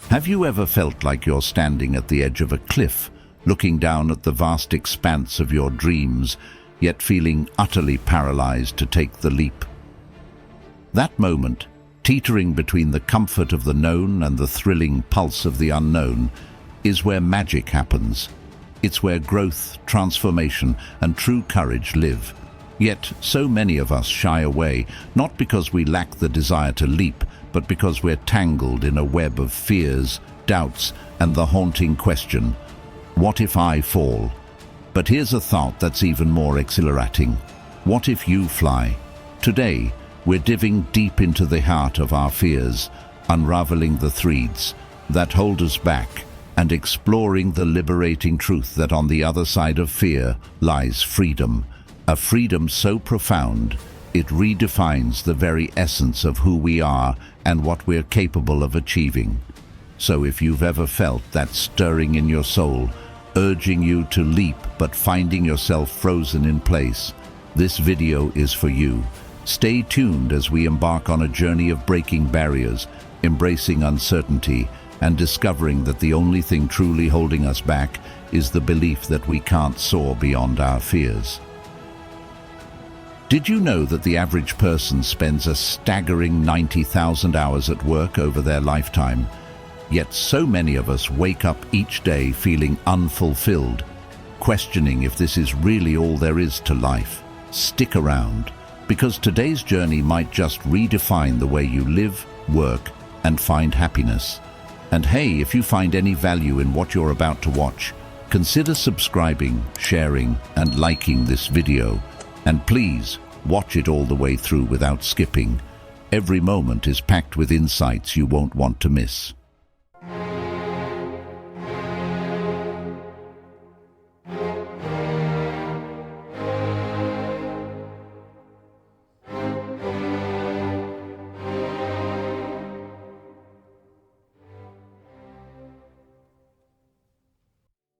Have you ever felt like you're standing at the edge of a cliff, looking down at the vast expanse of your dreams, yet feeling utterly paralyzed to take the leap? That moment, teetering between the comfort of the known and the thrilling pulse of the unknown, is where magic happens. It's where growth, transformation, and true courage live. Yet, so many of us shy away, not because we lack the desire to leap, but because we're tangled in a web of fears, doubts, and the haunting question, what if I fall? But here's a thought that's even more exhilarating. What if you fly? Today, we're diving deep into the heart of our fears, unraveling the threads that hold us back, and exploring the liberating truth that on the other side of fear lies freedom. A freedom so profound, it redefines the very essence of who we are and what we're capable of achieving. So if you've ever felt that stirring in your soul, urging you to leap but finding yourself frozen in place, this video is for you. Stay tuned as we embark on a journey of breaking barriers, embracing uncertainty, and discovering that the only thing truly holding us back is the belief that we can't soar beyond our fears. Did you know that the average person spends a staggering 90,000 hours at work over their lifetime? Yet so many of us wake up each day feeling unfulfilled, questioning if this is really all there is to life. Stick around, because today's journey might just redefine the way you live, work, and find happiness. And hey, if you find any value in what you're about to watch, consider subscribing, sharing, and liking this video. And please, watch it all the way through without skipping. Every moment is packed with insights you won't want to miss.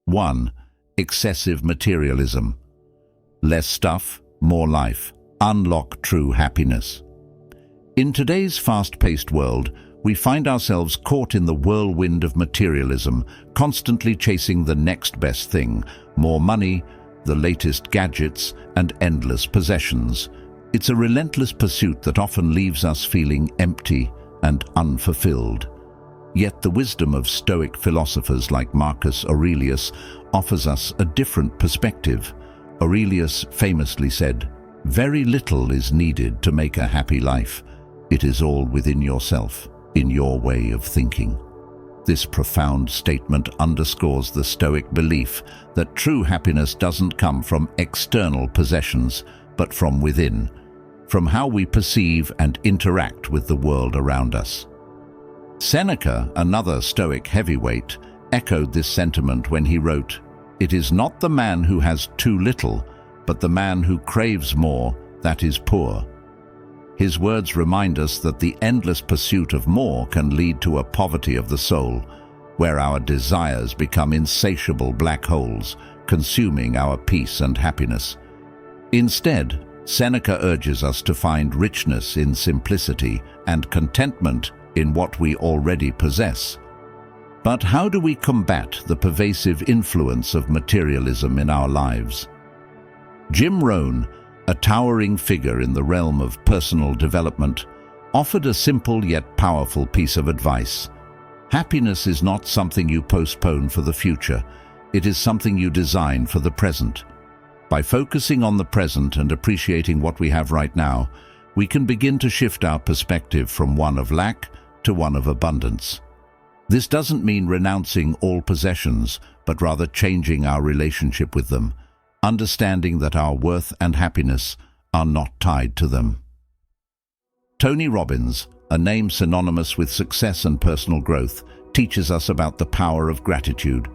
One, excessive materialism. Less stuff, more life. Unlock true happiness. In today's fast-paced world, we find ourselves caught in the whirlwind of materialism, constantly chasing the next best thing, more money, the latest gadgets, and endless possessions. It's a relentless pursuit that often leaves us feeling empty and unfulfilled. Yet the wisdom of Stoic philosophers like Marcus Aurelius offers us a different perspective. Aurelius famously said, "Very little is needed to make a happy life. It is all within yourself, in your way of thinking." This profound statement underscores the Stoic belief that true happiness doesn't come from external possessions, but from within, from how we perceive and interact with the world around us. Seneca, another Stoic heavyweight, echoed this sentiment when he wrote, "It is not the man who has too little, but the man who craves more that is poor." His words remind us that the endless pursuit of more can lead to a poverty of the soul, where our desires become insatiable black holes, consuming our peace and happiness. Instead, Seneca urges us to find richness in simplicity and contentment in what we already possess. But how do we combat the pervasive influence of materialism in our lives? Jim Rohn, a towering figure in the realm of personal development, offered a simple yet powerful piece of advice. Happiness is not something you postpone for the future. It is something you design for the present. By focusing on the present and appreciating what we have right now, we can begin to shift our perspective from one of lack to one of abundance. This doesn't mean renouncing all possessions, but rather changing our relationship with them, understanding that our worth and happiness are not tied to them. Tony Robbins, a name synonymous with success and personal growth, teaches us about the power of gratitude.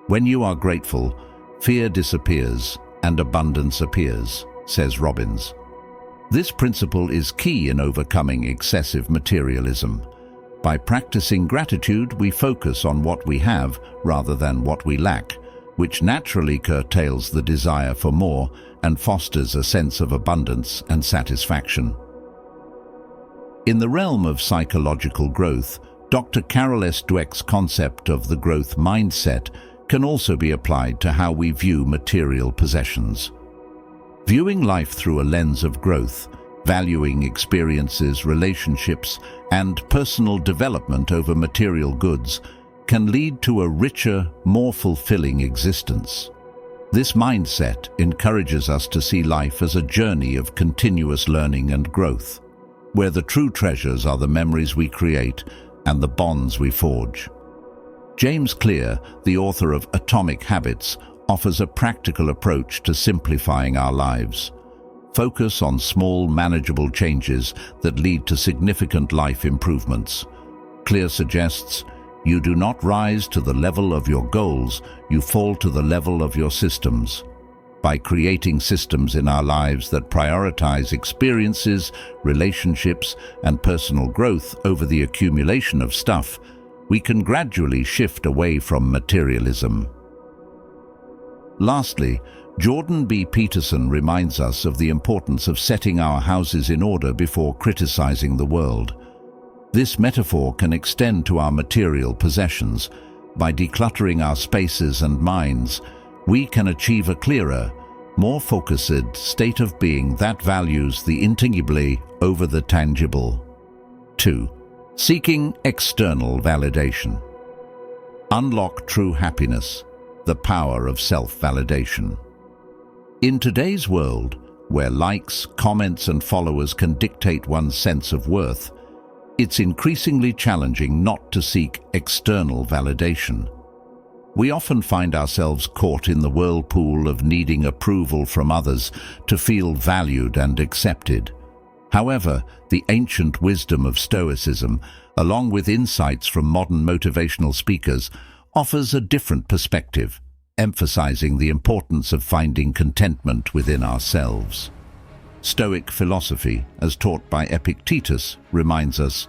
When you are grateful, fear disappears and abundance appears, says Robbins. This principle is key in overcoming excessive materialism. By practicing gratitude, we focus on what we have rather than what we lack, which naturally curtails the desire for more and fosters a sense of abundance and satisfaction. In the realm of psychological growth, Dr. Carol S. Dweck's concept of the growth mindset can also be applied to how we view material possessions. Viewing life through a lens of growth, valuing experiences, relationships, and personal development over material goods can lead to a richer, more fulfilling existence. This mindset encourages us to see life as a journey of continuous learning and growth, where the true treasures are the memories we create and the bonds we forge. James Clear, the author of Atomic Habits, offers a practical approach to simplifying our lives. Focus on small, manageable changes that lead to significant life improvements. Clear suggests, you do not rise to the level of your goals, you fall to the level of your systems. By creating systems in our lives that prioritize experiences, relationships, and personal growth over the accumulation of stuff, we can gradually shift away from materialism. Lastly, Jordan B. Peterson reminds us of the importance of setting our houses in order before criticizing the world. This metaphor can extend to our material possessions. By decluttering our spaces and minds, we can achieve a clearer, more focused state of being that values the intangible over the tangible. 2. Seeking external validation. Unlock true happiness, the power of self-validation. In today's world, where likes, comments, and followers can dictate one's sense of worth, it's increasingly challenging not to seek external validation. We often find ourselves caught in the whirlpool of needing approval from others to feel valued and accepted. However, the ancient wisdom of Stoicism, along with insights from modern motivational speakers, offers a different perspective, emphasizing the importance of finding contentment within ourselves. Stoic philosophy, as taught by Epictetus, reminds us,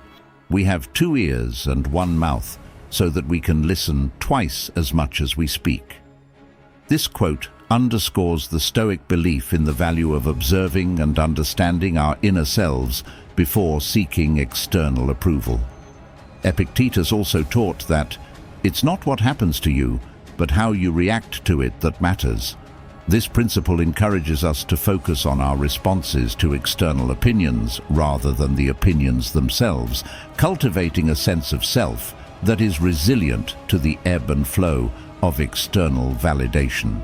we have 2 ears and 1 mouth, so that we can listen twice as much as we speak. This quote underscores the Stoic belief in the value of observing and understanding our inner selves before seeking external approval. Epictetus also taught that it's not what happens to you, but how you react to it that matters. This principle encourages us to focus on our responses to external opinions rather than the opinions themselves, cultivating a sense of self that is resilient to the ebb and flow of external validation.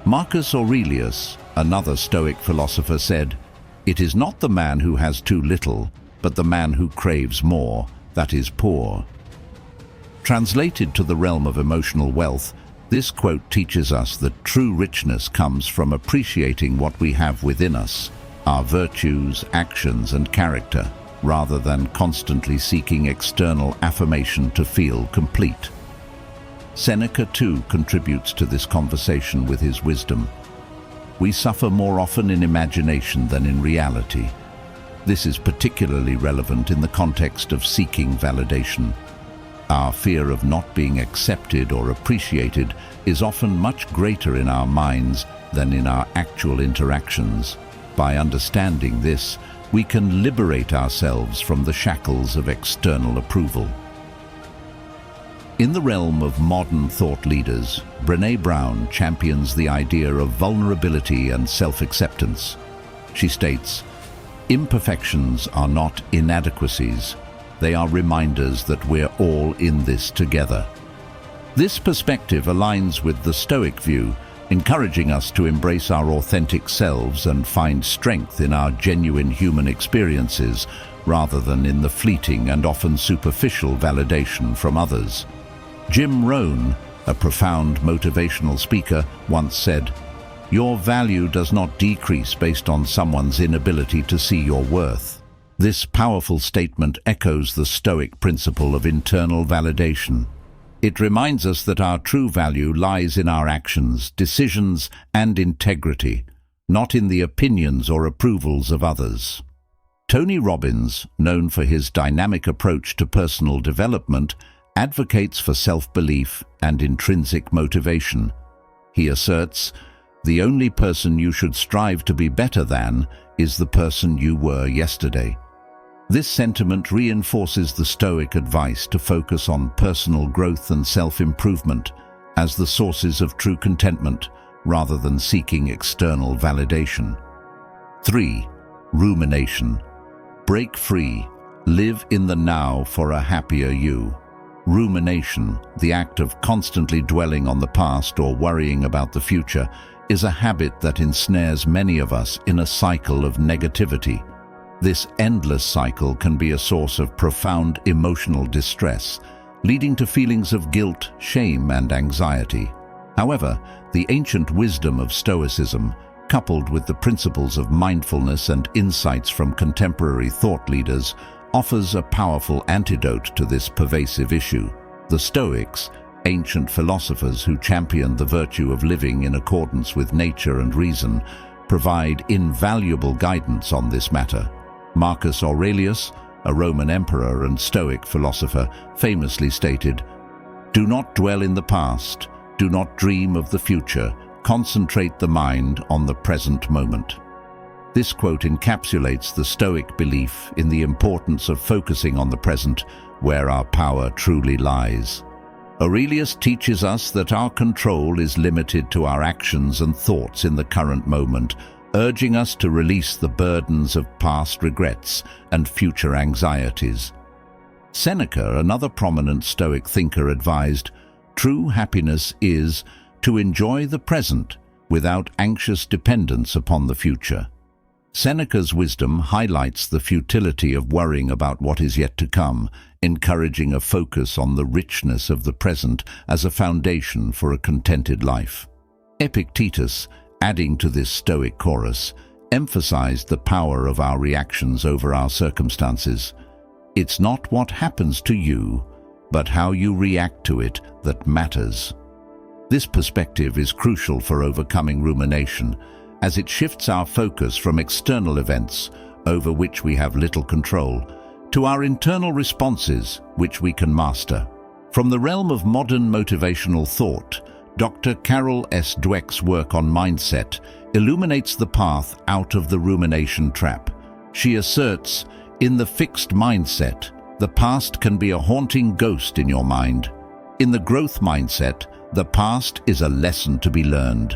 Marcus Aurelius, another Stoic philosopher, said, "It is not the man who has too little, but the man who craves more, that is poor." Translated to the realm of emotional wealth, this quote teaches us that true richness comes from appreciating what we have within us, our virtues, actions, and character, rather than constantly seeking external affirmation to feel complete. Seneca too contributes to this conversation with his wisdom. We suffer more often in imagination than in reality. This is particularly relevant in the context of seeking validation. Our fear of not being accepted or appreciated is often much greater in our minds than in our actual interactions. By understanding this, we can liberate ourselves from the shackles of external approval. In the realm of modern thought leaders, Brené Brown champions the idea of vulnerability and self-acceptance. She states, "Imperfections are not inadequacies. They are reminders that we're all in this together." This perspective aligns with the Stoic view, encouraging us to embrace our authentic selves and find strength in our genuine human experiences, rather than in the fleeting and often superficial validation from others. Jim Rohn, a profound motivational speaker, once said, "Your value does not decrease based on someone's inability to see your worth." This powerful statement echoes the Stoic principle of internal validation. It reminds us that our true value lies in our actions, decisions, and integrity, not in the opinions or approvals of others. Tony Robbins, known for his dynamic approach to personal development, advocates for self-belief and intrinsic motivation. He asserts, "The only person you should strive to be better than is the person you were yesterday." This sentiment reinforces the Stoic advice to focus on personal growth and self-improvement as the sources of true contentment, rather than seeking external validation. 3. Rumination. Break free. Live in the now for a happier you. Rumination, the act of constantly dwelling on the past or worrying about the future, is a habit that ensnares many of us in a cycle of negativity. This endless cycle can be a source of profound emotional distress, leading to feelings of guilt, shame, and anxiety. However, the ancient wisdom of Stoicism, coupled with the principles of mindfulness and insights from contemporary thought leaders, offers a powerful antidote to this pervasive issue. The Stoics, ancient philosophers who championed the virtue of living in accordance with nature and reason, provide invaluable guidance on this matter. Marcus Aurelius, a Roman emperor and Stoic philosopher, famously stated, "Do not dwell in the past, do not dream of the future, concentrate the mind on the present moment." This quote encapsulates the Stoic belief in the importance of focusing on the present, where our power truly lies. Aurelius teaches us that our control is limited to our actions and thoughts in the current moment, urging us to release the burdens of past regrets and future anxieties. Seneca, another prominent Stoic thinker, advised, "True happiness is to enjoy the present without anxious dependence upon the future." Seneca's wisdom highlights the futility of worrying about what is yet to come, encouraging a focus on the richness of the present as a foundation for a contented life. Epictetus, adding to this Stoic chorus, emphasized the power of our reactions over our circumstances. It's not what happens to you, but how you react to it that matters. This perspective is crucial for overcoming rumination, as it shifts our focus from external events, over which we have little control, to our internal responses, which we can master. From the realm of modern motivational thought, Dr. Carol S. Dweck's work on mindset illuminates the path out of the rumination trap. She asserts, in the fixed mindset, the past can be a haunting ghost in your mind. In the growth mindset, the past is a lesson to be learned.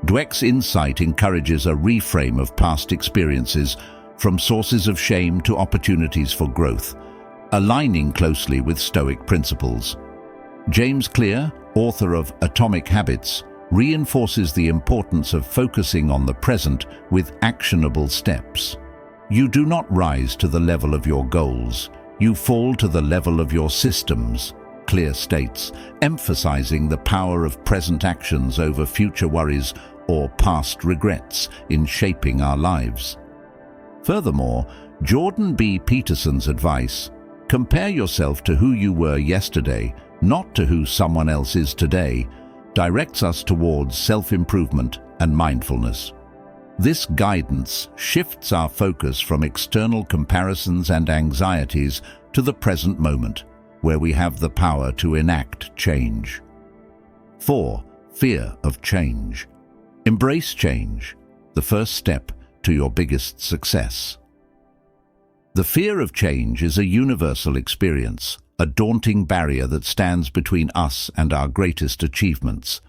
Dweck's insight encourages a reframe of past experiences from sources of shame to opportunities for growth, aligning closely with Stoic principles. James Clear, author of Atomic Habits, reinforces the importance of focusing on the present with actionable steps. You do not rise to the level of your goals, you fall to the level of your systems, Clear states, emphasizing the power of present actions over future worries or past regrets in shaping our lives. Furthermore, Jordan B. Peterson's advice, compare yourself to who you were yesterday, not to who someone else is today, directs us towards self-improvement and mindfulness. This guidance shifts our focus from external comparisons and anxieties to the present moment, where we have the power to enact change. 4. Fear of change. Embrace change, the first step to your biggest success. The fear of change is a universal experience, a daunting barrier that stands between us and our greatest achievements.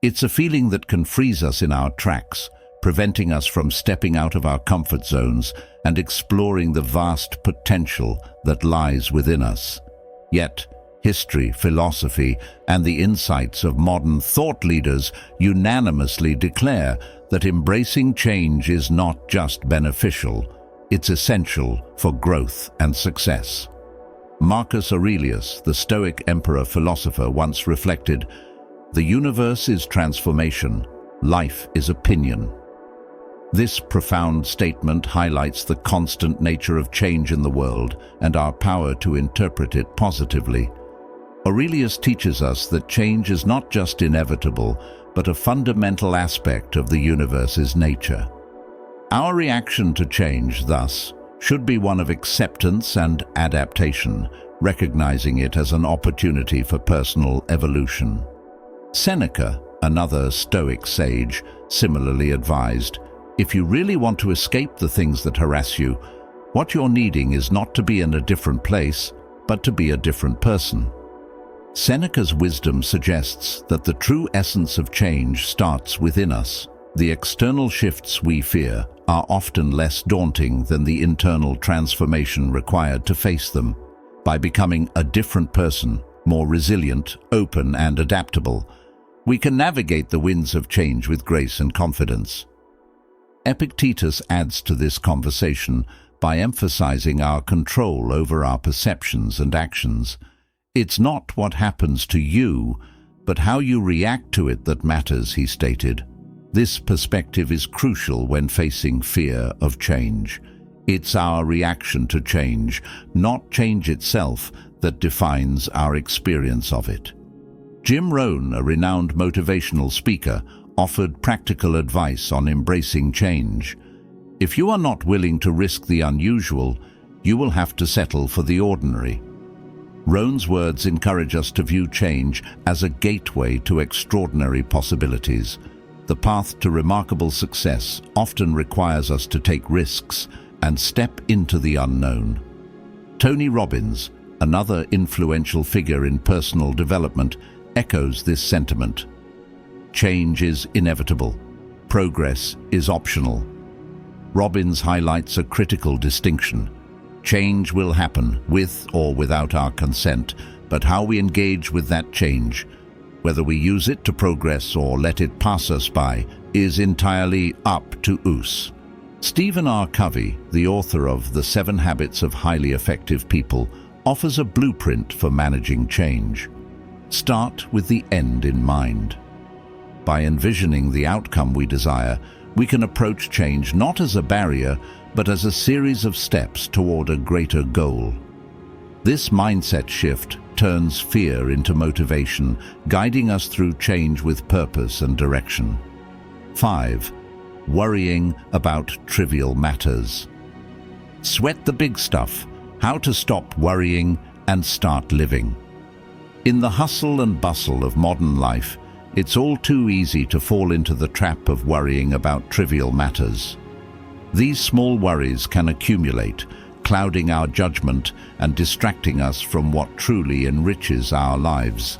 It's a feeling that can freeze us in our tracks, preventing us from stepping out of our comfort zones and exploring the vast potential that lies within us. Yet, history, philosophy, and the insights of modern thought leaders unanimously declare that embracing change is not just beneficial, it's essential for growth and success. Marcus Aurelius, the Stoic emperor-philosopher, once reflected, "The universe is transformation, life is opinion." This profound statement highlights the constant nature of change in the world and our power to interpret it positively. Aurelius teaches us that change is not just inevitable, but a fundamental aspect of the universe's nature. Our reaction to change, thus, should be one of acceptance and adaptation, recognizing it as an opportunity for personal evolution. Seneca, another Stoic sage, similarly advised, "If you really want to escape the things that harass you, What you're needing is not to be in a different place, but to be a different person. Seneca's wisdom suggests that the true essence of change starts within us. The external shifts we fear are often less daunting than the internal transformation required to face them. By becoming a different person, more resilient, open, and adaptable, we can navigate the winds of change with grace and confidence. Epictetus adds to this conversation by emphasizing our control over our perceptions and actions. It's not what happens to you, but how you react to it that matters, he stated. This perspective is crucial when facing fear of change. It's our reaction to change, not change itself, that defines our experience of it. Jim Rohn, a renowned motivational speaker, offered practical advice on embracing change. If you are not willing to risk the unusual, you will have to settle for the ordinary. Rohn's words encourage us to view change as a gateway to extraordinary possibilities. The path to remarkable success often requires us to take risks and step into the unknown. Tony Robbins, another influential figure in personal development, echoes this sentiment. Change is inevitable. Progress is optional. Robbins highlights a critical distinction. Change will happen with or without our consent, but how we engage with that change, whether we use it to progress or let it pass us by, is entirely up to us. Stephen R. Covey, the author of The 7 Habits of Highly Effective People, offers a blueprint for managing change. Start with the end in mind. By envisioning the outcome we desire, we can approach change not as a barrier, but as a series of steps toward a greater goal. This mindset shift turns fear into motivation, guiding us through change with purpose and direction. 5. Worrying about trivial matters. Sweat the big stuff. How to stop worrying and start living. In the hustle and bustle of modern life, it's all too easy to fall into the trap of worrying about trivial matters. These small worries can accumulate, clouding our judgment and distracting us from what truly enriches our lives.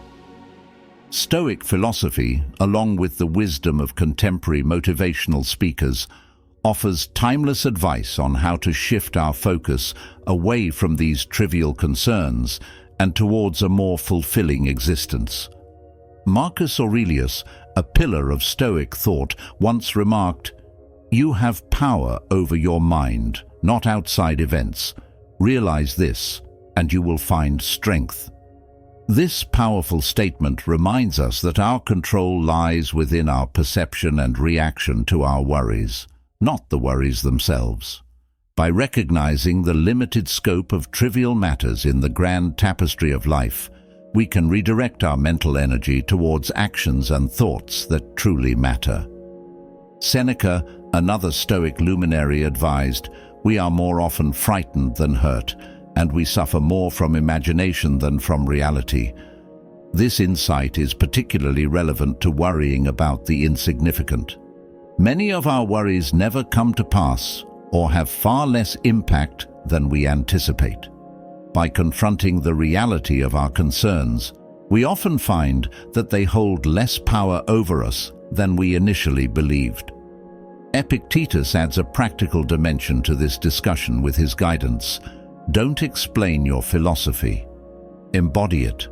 Stoic philosophy, along with the wisdom of contemporary motivational speakers, offers timeless advice on how to shift our focus away from these trivial concerns and towards a more fulfilling existence. Marcus Aurelius, a pillar of Stoic thought, once remarked, "You have power over your mind, not outside events. Realize this, and you will find strength." This powerful statement reminds us that our control lies within our perception and reaction to our worries, not the worries themselves. By recognizing the limited scope of trivial matters in the grand tapestry of life, we can redirect our mental energy towards actions and thoughts that truly matter. Seneca, another Stoic luminary, advised, "We are more often frightened than hurt, and we suffer more from imagination than from reality." This insight is particularly relevant to worrying about the insignificant. Many of our worries never come to pass or have far less impact than we anticipate. By confronting the reality of our concerns, we often find that they hold less power over us than we initially believed. Epictetus adds a practical dimension to this discussion with his guidance. Don't explain your philosophy. Embody it.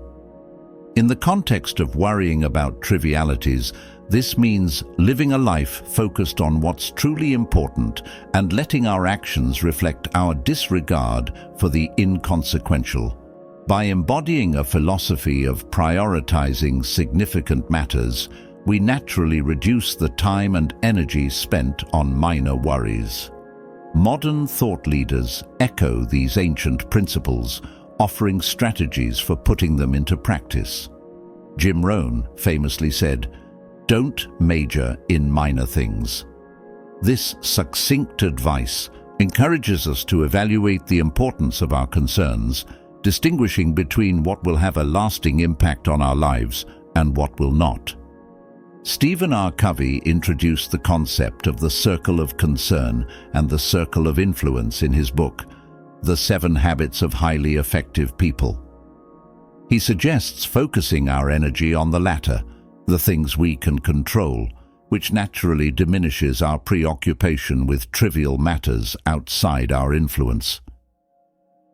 In the context of worrying about trivialities, this means living a life focused on what's truly important and letting our actions reflect our disregard for the inconsequential. By embodying a philosophy of prioritizing significant matters, we naturally reduce the time and energy spent on minor worries. Modern thought leaders echo these ancient principles, offering strategies for putting them into practice. Jim Rohn famously said, "Don't major in minor things." This succinct advice encourages us to evaluate the importance of our concerns, distinguishing between what will have a lasting impact on our lives and what will not. Stephen R. Covey introduced the concept of the circle of concern and the circle of influence in his book, The 7 Habits of Highly Effective People. He suggests focusing our energy on the latter, the things we can control, which naturally diminishes our preoccupation with trivial matters outside our influence.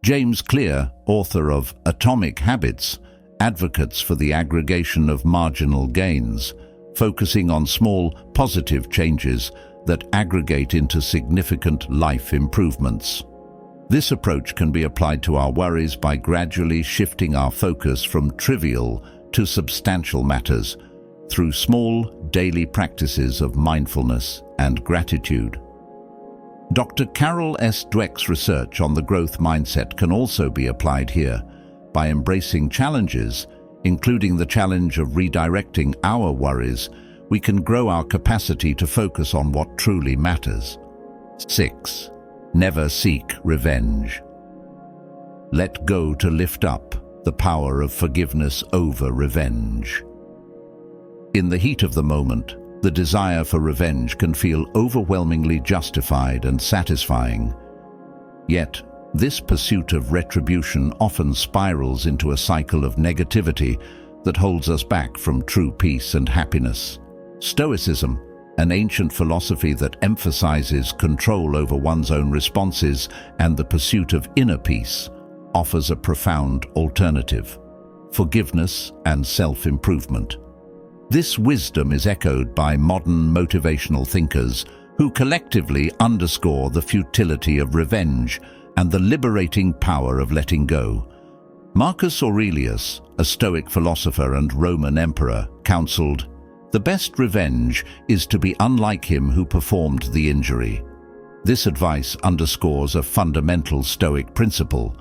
James Clear, author of Atomic Habits, advocates for the aggregation of marginal gains, focusing on small, positive changes that aggregate into significant life improvements. This approach can be applied to our worries by gradually shifting our focus from trivial to substantial matters through small, daily practices of mindfulness and gratitude. Dr. Carol S. Dweck's research on the growth mindset can also be applied here. By embracing challenges, including the challenge of redirecting our worries, we can grow our capacity to focus on what truly matters. 6. Never seek revenge. Let go to lift up, the power of forgiveness over revenge. In the heat of the moment, the desire for revenge can feel overwhelmingly justified and satisfying. Yet, this pursuit of retribution often spirals into a cycle of negativity that holds us back from true peace and happiness. Stoicism, an ancient philosophy that emphasizes control over one's own responses and the pursuit of inner peace, offers a profound alternative: forgiveness and self-improvement. This wisdom is echoed by modern motivational thinkers who collectively underscore the futility of revenge and the liberating power of letting go. Marcus Aurelius, a Stoic philosopher and Roman emperor, counseled, "The best revenge is to be unlike him who performed the injury." This advice underscores a fundamental Stoic principle,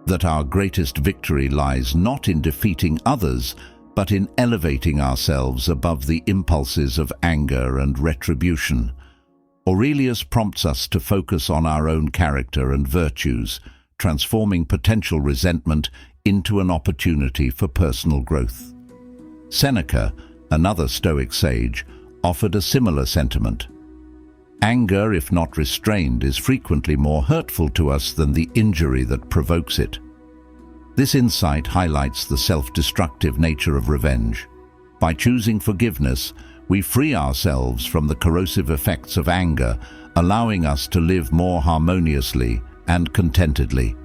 that our greatest victory lies not in defeating others, but in elevating ourselves above the impulses of anger and retribution. Aurelius prompts us to focus on our own character and virtues, transforming potential resentment into an opportunity for personal growth. Seneca, another Stoic sage, offered a similar sentiment. Anger, if not restrained, is frequently more hurtful to us than the injury that provokes it. This insight highlights the self-destructive nature of revenge. By choosing forgiveness, we free ourselves from the corrosive effects of anger, allowing us to live more harmoniously and contentedly.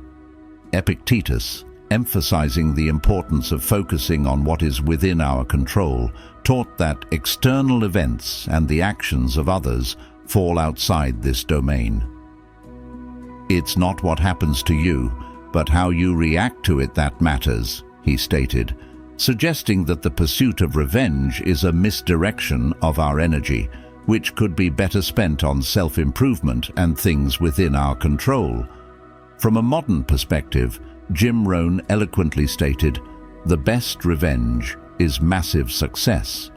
Epictetus, emphasizing the importance of focusing on what is within our control, taught that external events and the actions of others fall outside this domain. "It's not what happens to you, but how you react to it that matters," he stated, suggesting that the pursuit of revenge is a misdirection of our energy, which could be better spent on self-improvement and things within our control. From a modern perspective, Jim Rohn eloquently stated, "The best revenge is massive success."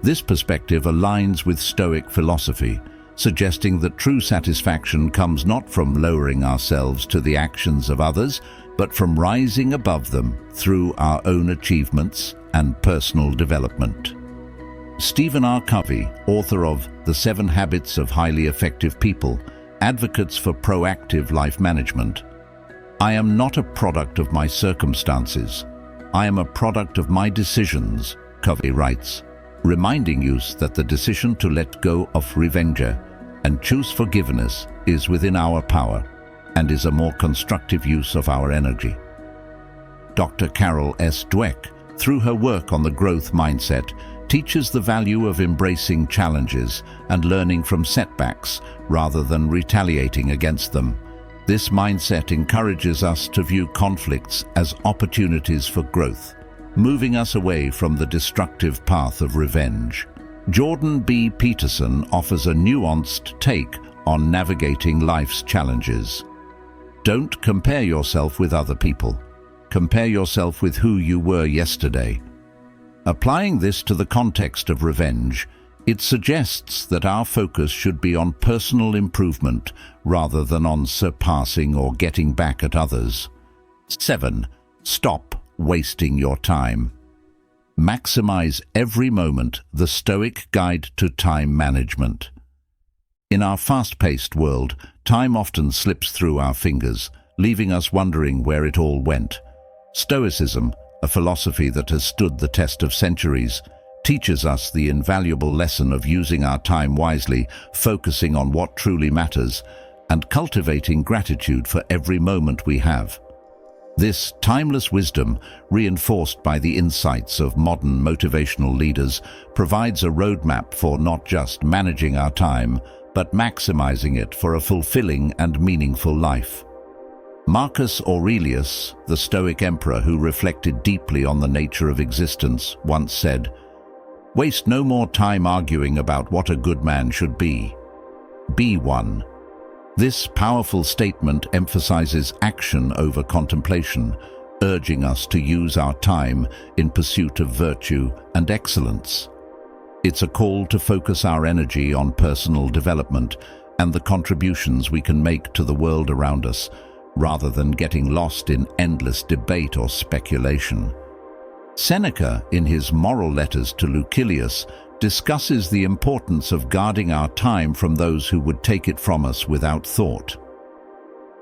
This perspective aligns with Stoic philosophy, suggesting that true satisfaction comes not from lowering ourselves to the actions of others, but from rising above them through our own achievements and personal development. Stephen R. Covey, author of The 7 Habits of Highly Effective People, advocates for proactive life management. "I am not a product of my circumstances. I am a product of my decisions," Covey writes, reminding us that the decision to let go of revenge and choose forgiveness is within our power and is a more constructive use of our energy. Dr. Carol S. Dweck, through her work on the growth mindset, teaches the value of embracing challenges and learning from setbacks rather than retaliating against them. This mindset encourages us to view conflicts as opportunities for growth, moving us away from the destructive path of revenge. Jordan B. Peterson offers a nuanced take on navigating life's challenges. Don't compare yourself with other people. Compare yourself with who you were yesterday. Applying this to the context of revenge, it suggests that our focus should be on personal improvement rather than on surpassing or getting back at others. 7. Stop wasting your time. Maximize every moment, the Stoic Guide to Time Management. In our fast-paced world, time often slips through our fingers, leaving us wondering where it all went. Stoicism, a philosophy that has stood the test of centuries, teaches us the invaluable lesson of using our time wisely, focusing on what truly matters, and cultivating gratitude for every moment we have. This timeless wisdom, reinforced by the insights of modern motivational leaders, provides a roadmap for not just managing our time, but maximizing it for a fulfilling and meaningful life. Marcus Aurelius, the Stoic emperor who reflected deeply on the nature of existence, once said, "Waste no more time arguing about what a good man should be. Be one." This powerful statement emphasizes action over contemplation, urging us to use our time in pursuit of virtue and excellence. It's a call to focus our energy on personal development and the contributions we can make to the world around us, rather than getting lost in endless debate or speculation. Seneca, in his moral letters to Lucilius, discusses the importance of guarding our time from those who would take it from us without thought.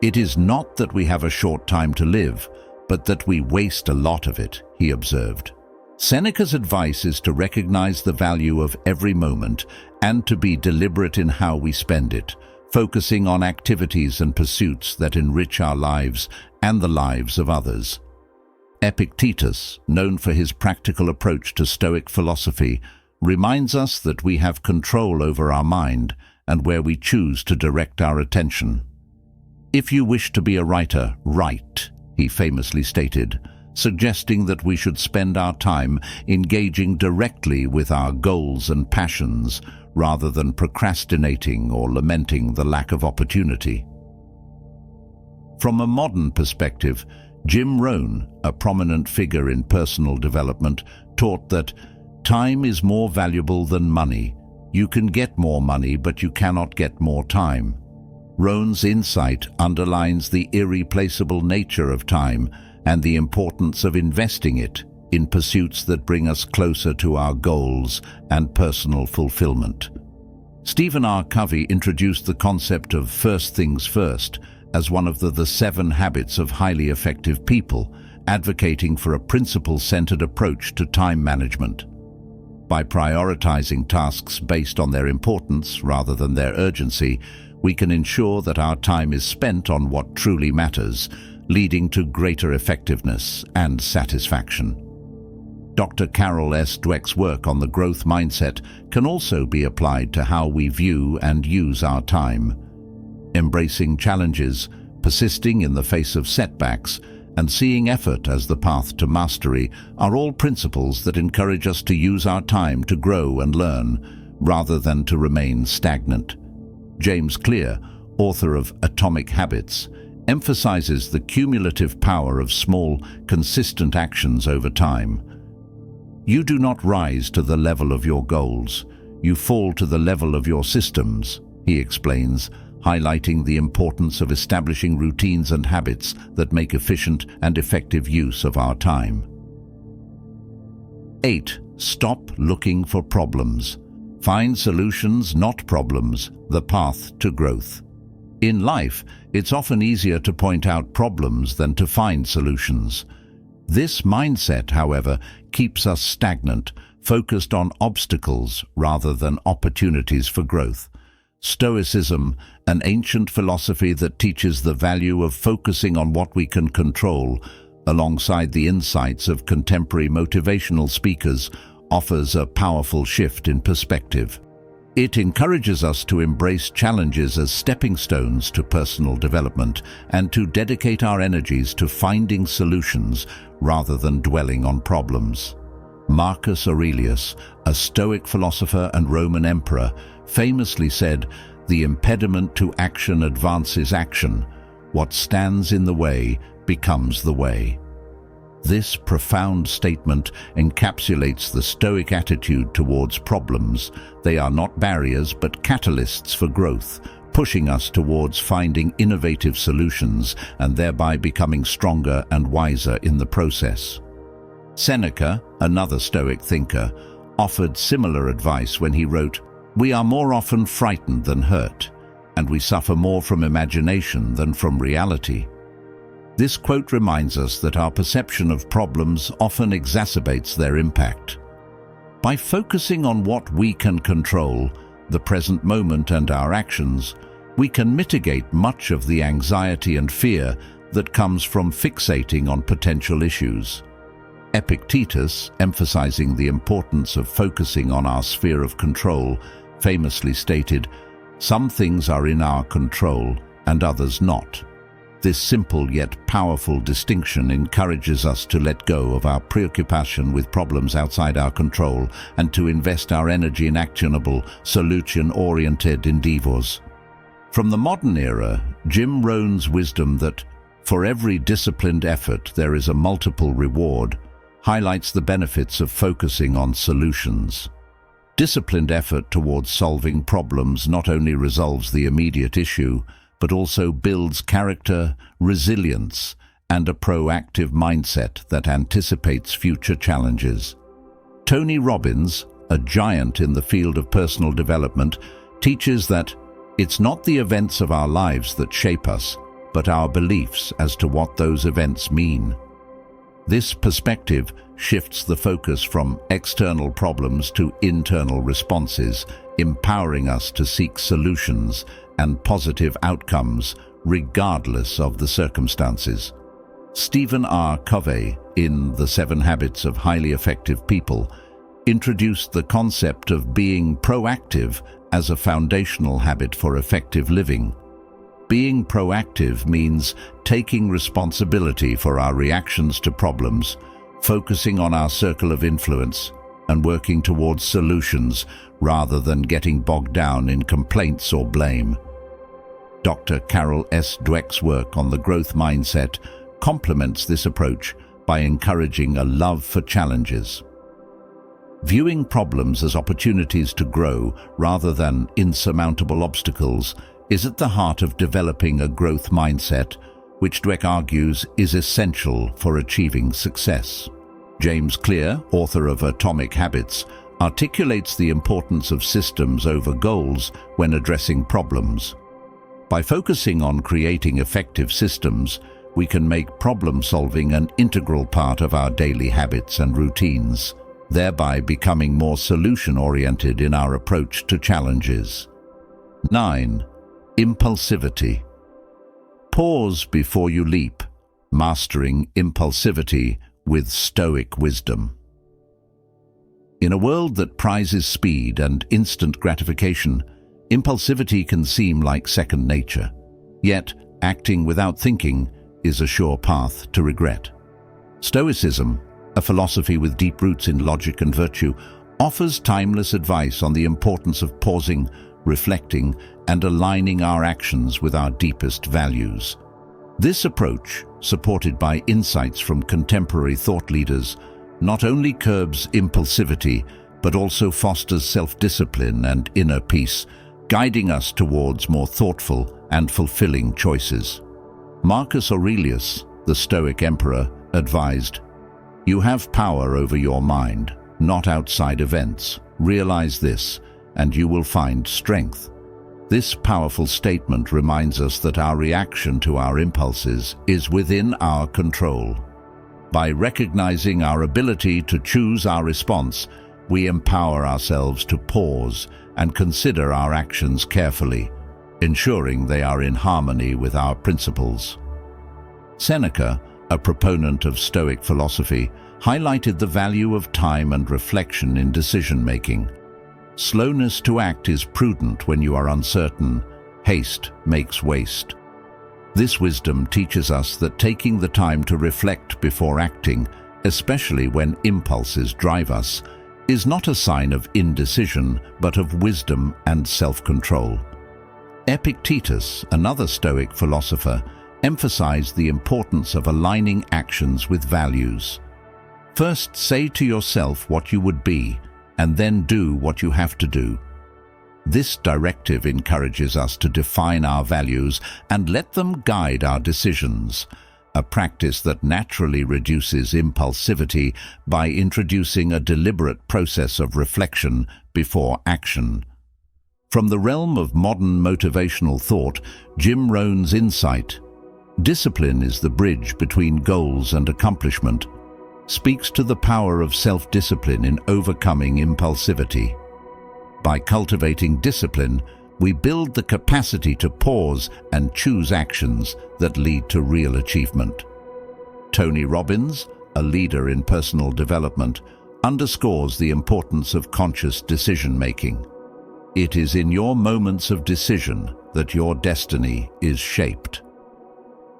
"It is not that we have a short time to live, but that we waste a lot of it," he observed. Seneca's advice is to recognize the value of every moment and to be deliberate in how we spend it, focusing on activities and pursuits that enrich our lives and the lives of others. Epictetus, known for his practical approach to Stoic philosophy, reminds us that we have control over our mind and where we choose to direct our attention. "If you wish to be a writer, write," he famously stated, suggesting that we should spend our time engaging directly with our goals and passions rather than procrastinating or lamenting the lack of opportunity. From a modern perspective, Jim Rohn, a prominent figure in personal development, taught that time is more valuable than money. You can get more money, but you cannot get more time. Rohn's insight underlines the irreplaceable nature of time and the importance of investing it in pursuits that bring us closer to our goals and personal fulfillment. Stephen R. Covey introduced the concept of first things first as one of the 7 habits of highly effective people, advocating for a principle-centered approach to time management. By prioritizing tasks based on their importance rather than their urgency, we can ensure that our time is spent on what truly matters, leading to greater effectiveness and satisfaction. Dr. Carol S. Dweck's work on the growth mindset can also be applied to how we view and use our time. Embracing challenges, persisting in the face of setbacks, and seeing effort as the path to mastery are all principles that encourage us to use our time to grow and learn, rather than to remain stagnant. James Clear, author of Atomic Habits, emphasizes the cumulative power of small, consistent actions over time. "You do not rise to the level of your goals. You fall to the level of your systems," he explains, highlighting the importance of establishing routines and habits that make efficient and effective use of our time. 8. Stop looking for problems. Find solutions, not problems, the path to growth. In life, it's often easier to point out problems than to find solutions. This mindset, however, keeps us stagnant, focused on obstacles rather than opportunities for growth. Stoicism, an ancient philosophy that teaches the value of focusing on what we can control, alongside the insights of contemporary motivational speakers, offers a powerful shift in perspective. It encourages us to embrace challenges as stepping stones to personal development and to dedicate our energies to finding solutions rather than dwelling on problems. Marcus Aurelius, a Stoic philosopher and Roman emperor, famously said, "The impediment to action advances action. What stands in the way becomes the way." This profound statement encapsulates the Stoic attitude towards problems. They are not barriers but catalysts for growth, pushing us towards finding innovative solutions and thereby becoming stronger and wiser in the process. Seneca, another Stoic thinker, offered similar advice when he wrote, "We are more often frightened than hurt, and we suffer more from imagination than from reality." This quote reminds us that our perception of problems often exacerbates their impact. By focusing on what we can control, the present moment and our actions, we can mitigate much of the anxiety and fear that comes from fixating on potential issues. Epictetus, emphasizing the importance of focusing on our sphere of control, famously stated, "Some things are in our control and others not." This simple yet powerful distinction encourages us to let go of our preoccupation with problems outside our control and to invest our energy in actionable, solution-oriented endeavors. From the modern era, Jim Rohn's wisdom that for every disciplined effort there is a multiple reward highlights the benefits of focusing on solutions. Disciplined effort towards solving problems not only resolves the immediate issue, but also builds character, resilience, and a proactive mindset that anticipates future challenges. Tony Robbins, a giant in the field of personal development, teaches that it's not the events of our lives that shape us, but our beliefs as to what those events mean. This perspective shifts the focus from external problems to internal responses, empowering us to seek solutions and positive outcomes regardless of the circumstances. Stephen R. Covey, in The 7 Habits of Highly Effective People, introduced the concept of being proactive as a foundational habit for effective living. Being proactive means taking responsibility for our reactions to problems, focusing on our circle of influence, and working towards solutions rather than getting bogged down in complaints or blame. Dr. Carol S. Dweck's work on the growth mindset complements this approach by encouraging a love for challenges. Viewing problems as opportunities to grow rather than insurmountable obstacles is at the heart of developing a growth mindset, which Dweck argues is essential for achieving success. James Clear, author of Atomic Habits, articulates the importance of systems over goals when addressing problems. By focusing on creating effective systems, we can make problem-solving an integral part of our daily habits and routines, thereby becoming more solution-oriented in our approach to challenges. 9. Impulsivity. Pause before you leap, mastering impulsivity with Stoic wisdom. In a world that prizes speed and instant gratification, impulsivity can seem like second nature. Yet, acting without thinking is a sure path to regret. Stoicism, a philosophy with deep roots in logic and virtue, offers timeless advice on the importance of pausing, reflecting, and aligning our actions with our deepest values. This approach, supported by insights from contemporary thought leaders, not only curbs impulsivity, but also fosters self-discipline and inner peace, guiding us towards more thoughtful and fulfilling choices. Marcus Aurelius, the Stoic emperor, advised, "You have power over your mind, not outside events. Realize this, and you will find strength." This powerful statement reminds us that our reaction to our impulses is within our control. By recognizing our ability to choose our response, we empower ourselves to pause and consider our actions carefully, ensuring they are in harmony with our principles. Seneca, a proponent of Stoic philosophy, highlighted the value of time and reflection in decision-making. Slowness to act is prudent when you are uncertain. Haste makes waste. This wisdom teaches us that taking the time to reflect before acting, especially when impulses drive us, is not a sign of indecision, but of wisdom and self-control. Epictetus, another Stoic philosopher, emphasized the importance of aligning actions with values. First, say to yourself what you would be, and then do what you have to do. This directive encourages us to define our values and let them guide our decisions, a practice that naturally reduces impulsivity by introducing a deliberate process of reflection before action. From the realm of modern motivational thought, Jim Rohn's insight, "Discipline is the bridge between goals and accomplishment," speaks to the power of self-discipline in overcoming impulsivity. By cultivating discipline, we build the capacity to pause and choose actions that lead to real achievement. Tony Robbins, a leader in personal development, underscores the importance of conscious decision-making. It is in your moments of decision that your destiny is shaped.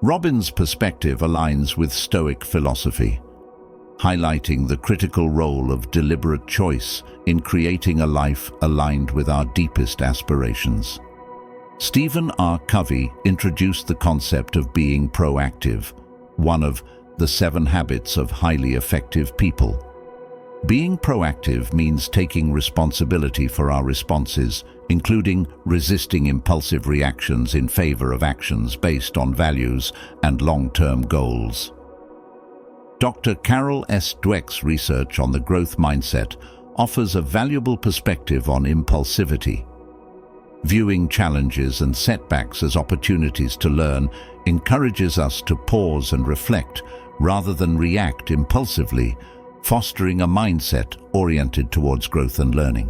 Robbins' perspective aligns with Stoic philosophy, highlighting the critical role of deliberate choice in creating a life aligned with our deepest aspirations. Stephen R. Covey introduced the concept of being proactive, one of the 7 habits of highly effective people. Being proactive means taking responsibility for our responses, including resisting impulsive reactions in favor of actions based on values and long-term goals. Dr. Carol S. Dweck's research on the growth mindset offers a valuable perspective on impulsivity. Viewing challenges and setbacks as opportunities to learn encourages us to pause and reflect rather than react impulsively, fostering a mindset oriented towards growth and learning.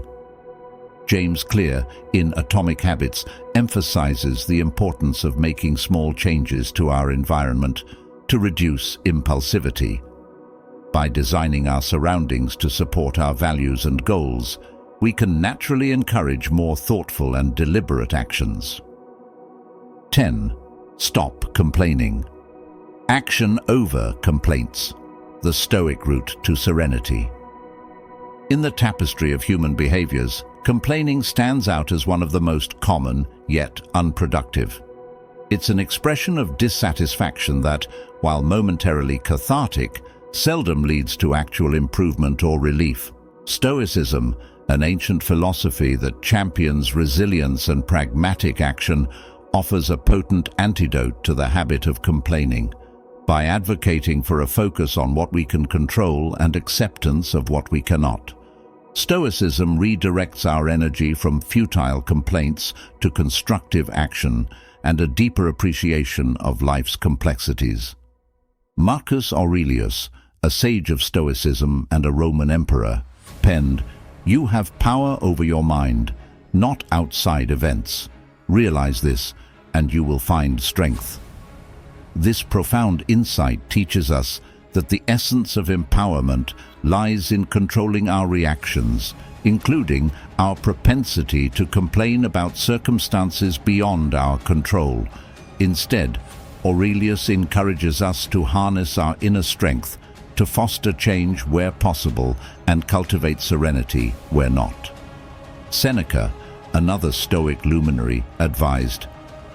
James Clear, in Atomic Habits, emphasizes the importance of making small changes to our environment to reduce impulsivity. By designing our surroundings to support our values and goals, we can naturally encourage more thoughtful and deliberate actions. 10. Stop complaining. Action over complaints. The Stoic route to serenity. In the tapestry of human behaviors, complaining stands out as one of the most common, yet unproductive. It's an expression of dissatisfaction that, while momentarily cathartic, seldom leads to actual improvement or relief. Stoicism, an ancient philosophy that champions resilience and pragmatic action, offers a potent antidote to the habit of complaining. By advocating for a focus on what we can control and acceptance of what we cannot, Stoicism redirects our energy from futile complaints to constructive action and a deeper appreciation of life's complexities. Marcus Aurelius, a sage of Stoicism and a Roman emperor, penned, "You have power over your mind, not outside events. Realize this, and you will find strength." This profound insight teaches us that the essence of empowerment lies in controlling our reactions, including our propensity to complain about circumstances beyond our control. Instead, Aurelius encourages us to harness our inner strength, to foster change where possible and cultivate serenity where not. Seneca, another Stoic luminary, advised,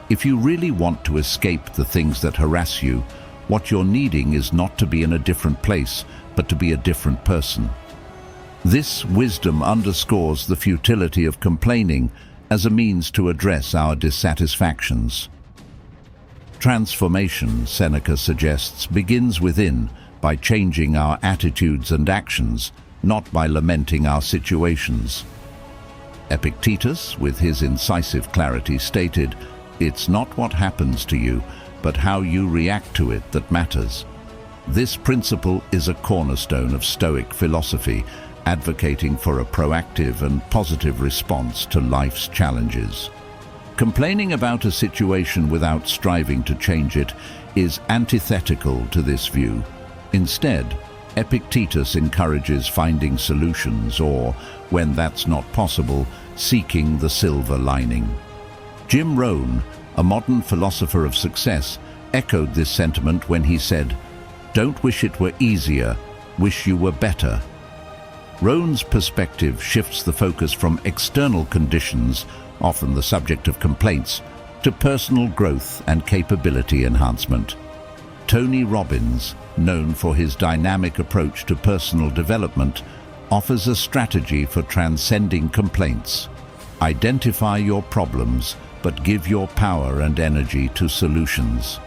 "If you really want to escape the things that harass you, what you're needing is not to be in a different place, but to be a different person." This wisdom underscores the futility of complaining as a means to address our dissatisfactions. Transformation, Seneca suggests, begins within, by changing our attitudes and actions, not by lamenting our situations. Epictetus, with his incisive clarity, stated, "It's not what happens to you, but how you react to it that matters." This principle is a cornerstone of Stoic philosophy, advocating for a proactive and positive response to life's challenges. Complaining about a situation without striving to change it is antithetical to this view. Instead, Epictetus encourages finding solutions or, when that's not possible, seeking the silver lining. Jim Rohn, a modern philosopher of success, echoed this sentiment when he said, "Don't wish it were easier, wish you were better." Rohn's perspective shifts the focus from external conditions, often the subject of complaints, to personal growth and capability enhancement. Tony Robbins, known for his dynamic approach to personal development, offers a strategy for transcending complaints. Identify your problems, but give your power and energy to solutions.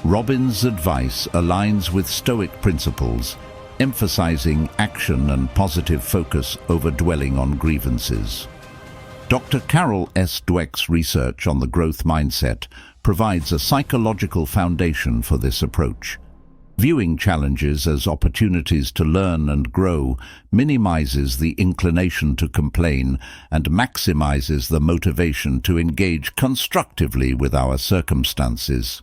Robbins' advice aligns with Stoic principles, emphasizing action and positive focus over dwelling on grievances. Dr. Carol S. Dweck's research on the growth mindset provides a psychological foundation for this approach. Viewing challenges as opportunities to learn and grow minimizes the inclination to complain and maximizes the motivation to engage constructively with our circumstances.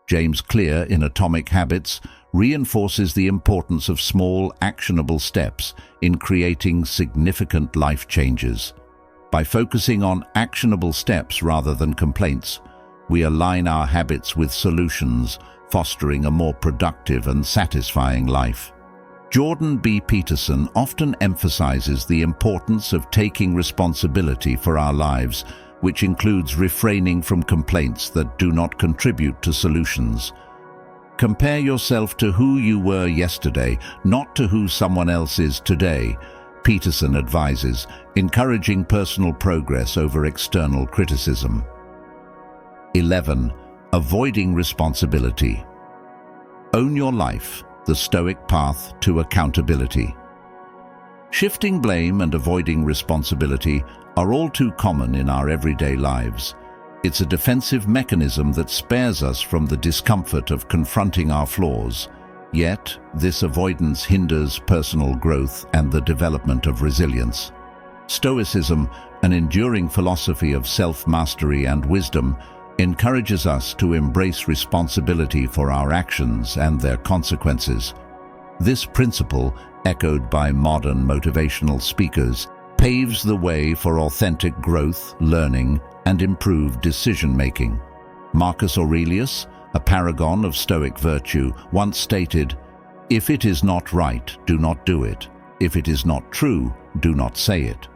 James Clear, in Atomic Habits, reinforces the importance of small, actionable steps in creating significant life changes. By focusing on actionable steps rather than complaints, we align our habits with solutions, fostering a more productive and satisfying life. Jordan B. Peterson often emphasizes the importance of taking responsibility for our lives, which includes refraining from complaints that do not contribute to solutions. Compare yourself to who you were yesterday, not to who someone else is today, Peterson advises, encouraging personal progress over external criticism. 11. Avoiding responsibility. Own your life, the Stoic path to accountability. Shifting blame and avoiding responsibility are all too common in our everyday lives. It's a defensive mechanism that spares us from the discomfort of confronting our flaws. Yet, this avoidance hinders personal growth and the development of resilience. Stoicism, an enduring philosophy of self-mastery and wisdom, encourages us to embrace responsibility for our actions and their consequences. This principle, echoed by modern motivational speakers, paves the way for authentic growth, learning, and improved decision-making. Marcus Aurelius, a paragon of Stoic virtue, once stated, "If it is not right, do not do it. If it is not true, do not say it."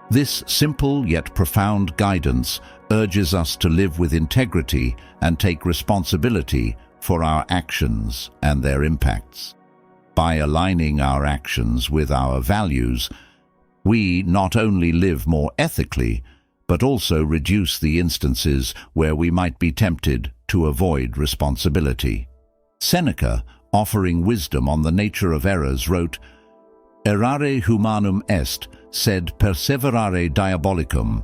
This simple yet profound guidance urges us to live with integrity and take responsibility for our actions and their impacts. By aligning our actions with our values, we not only live more ethically, but also reduce the instances where we might be tempted to avoid responsibility. Seneca, offering wisdom on the nature of errors, wrote, "Errare humanum est, sed perseverare diabolicum."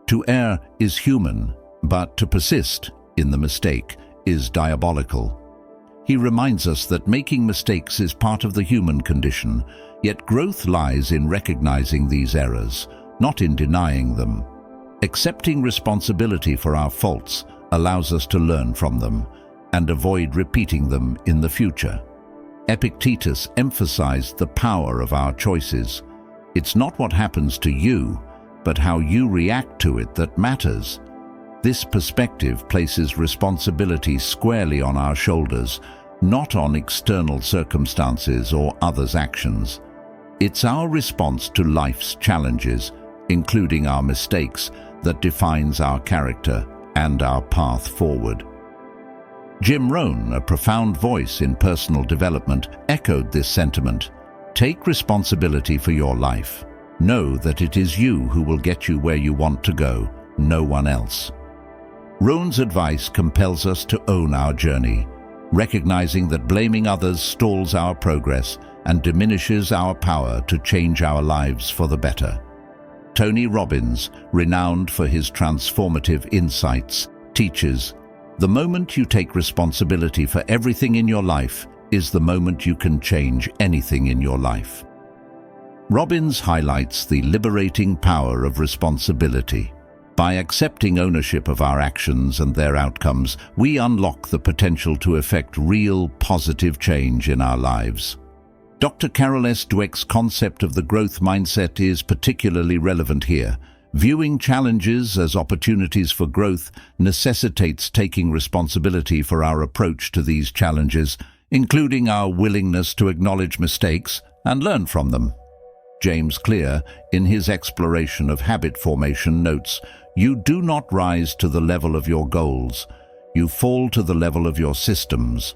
To err is human, but to persist in the mistake is diabolical. He reminds us that making mistakes is part of the human condition, yet growth lies in recognizing these errors, not in denying them. Accepting responsibility for our faults allows us to learn from them and avoid repeating them in the future. Epictetus emphasized the power of our choices. It's not what happens to you, but how you react to it that matters. This perspective places responsibility squarely on our shoulders, not on external circumstances or others' actions. It's our response to life's challenges, including our mistakes, that defines our character and our path forward. Jim Rohn, a profound voice in personal development, echoed this sentiment. Take responsibility for your life. Know that it is you who will get you where you want to go, no one else. Rohn's advice compels us to own our journey, recognizing that blaming others stalls our progress and diminishes our power to change our lives for the better. Tony Robbins, renowned for his transformative insights, teaches, "The moment you take responsibility for everything in your life is the moment you can change anything in your life." Robbins highlights the liberating power of responsibility. By accepting ownership of our actions and their outcomes, we unlock the potential to effect real, positive change in our lives. Dr. Carol S. Dweck's concept of the growth mindset is particularly relevant here. Viewing challenges as opportunities for growth necessitates taking responsibility for our approach to these challenges, including our willingness to acknowledge mistakes and learn from them. James Clear, in his exploration of habit formation, notes, "You do not rise to the level of your goals. You fall to the level of your systems."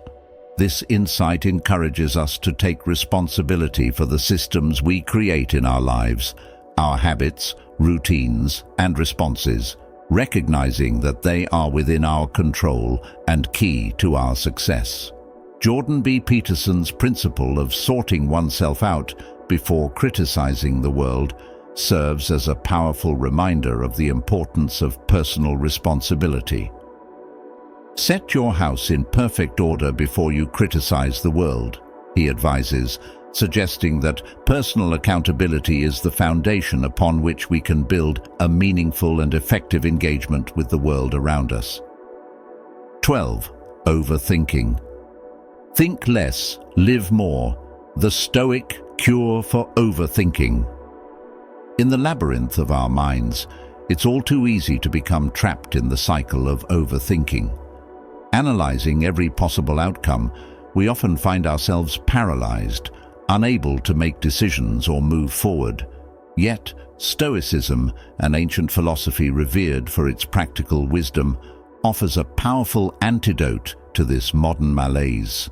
This insight encourages us to take responsibility for the systems we create in our lives, our habits, routines, and responses. recognizing that they are within our control and key to our success. Jordan B. Peterson's principle of sorting oneself out before criticizing the world serves as a powerful reminder of the importance of personal responsibility. Set your house in perfect order before you criticize the world, he advises, suggesting that personal accountability is the foundation upon which we can build a meaningful and effective engagement with the world around us. 12. Overthinking. Think less, live more. The Stoic cure for overthinking. In the labyrinth of our minds, it's all too easy to become trapped in the cycle of overthinking. Analyzing every possible outcome, we often find ourselves paralyzed, unable to make decisions or move forward. Yet, Stoicism, an ancient philosophy revered for its practical wisdom, offers a powerful antidote to this modern malaise.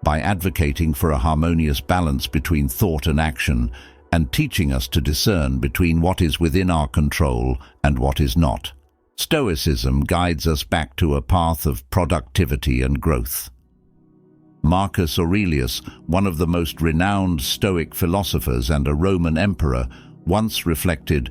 By advocating for a harmonious balance between thought and action, and teaching us to discern between what is within our control and what is not, Stoicism guides us back to a path of productivity and growth. Marcus Aurelius, one of the most renowned Stoic philosophers and a Roman emperor, once reflected,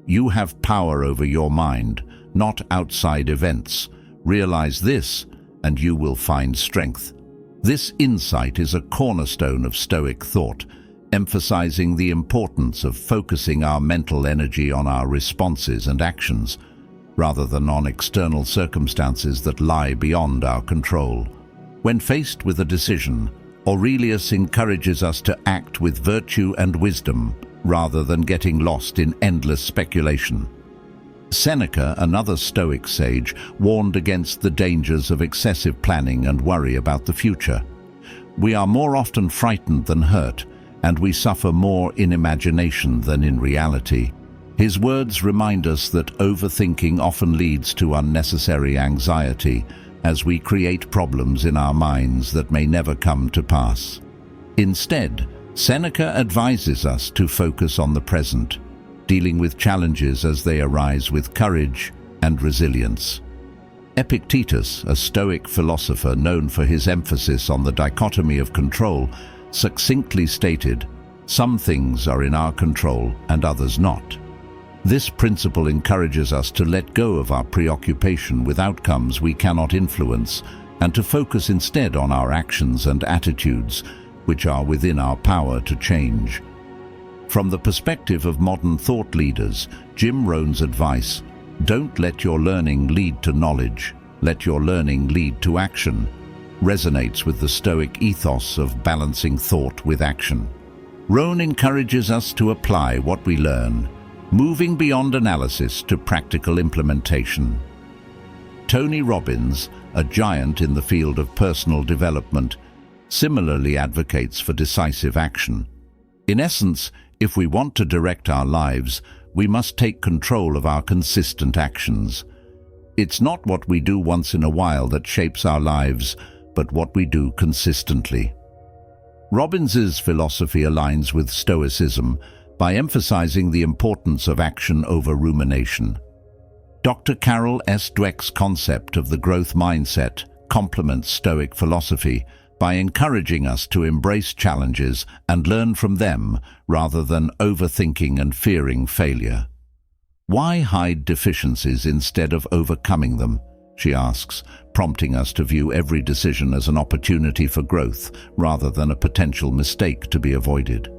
"You have power over your mind, not outside events. Realize this, and you will find strength." This insight is a cornerstone of Stoic thought, emphasizing the importance of focusing our mental energy on our responses and actions, rather than on external circumstances that lie beyond our control. When faced with a decision, Aurelius encourages us to act with virtue and wisdom, rather than getting lost in endless speculation. Seneca, another Stoic sage, warned against the dangers of excessive planning and worry about the future. We are more often frightened than hurt, and we suffer more in imagination than in reality. His words remind us that overthinking often leads to unnecessary anxiety, as we create problems in our minds that may never come to pass. Instead, Seneca advises us to focus on the present, dealing with challenges as they arise with courage and resilience. Epictetus, a Stoic philosopher known for his emphasis on the dichotomy of control, succinctly stated, "Some things are in our control and others not." This principle encourages us to let go of our preoccupation with outcomes we cannot influence and to focus instead on our actions and attitudes, which are within our power to change. From the perspective of modern thought leaders, Jim Rohn's advice, "Don't let your learning lead to knowledge, let your learning lead to action," resonates with the Stoic ethos of balancing thought with action. Rohn encourages us to apply what we learn, moving beyond analysis to practical implementation. Tony Robbins, a giant in the field of personal development, similarly advocates for decisive action. In essence, if we want to direct our lives, we must take control of our consistent actions. It's not what we do once in a while that shapes our lives, but what we do consistently. Robbins's philosophy aligns with Stoicism by emphasizing the importance of action over rumination. Dr. Carol S. Dweck's concept of the growth mindset complements Stoic philosophy by encouraging us to embrace challenges and learn from them rather than overthinking and fearing failure. Why hide deficiencies instead of overcoming them? She asks, prompting us to view every decision as an opportunity for growth rather than a potential mistake to be avoided.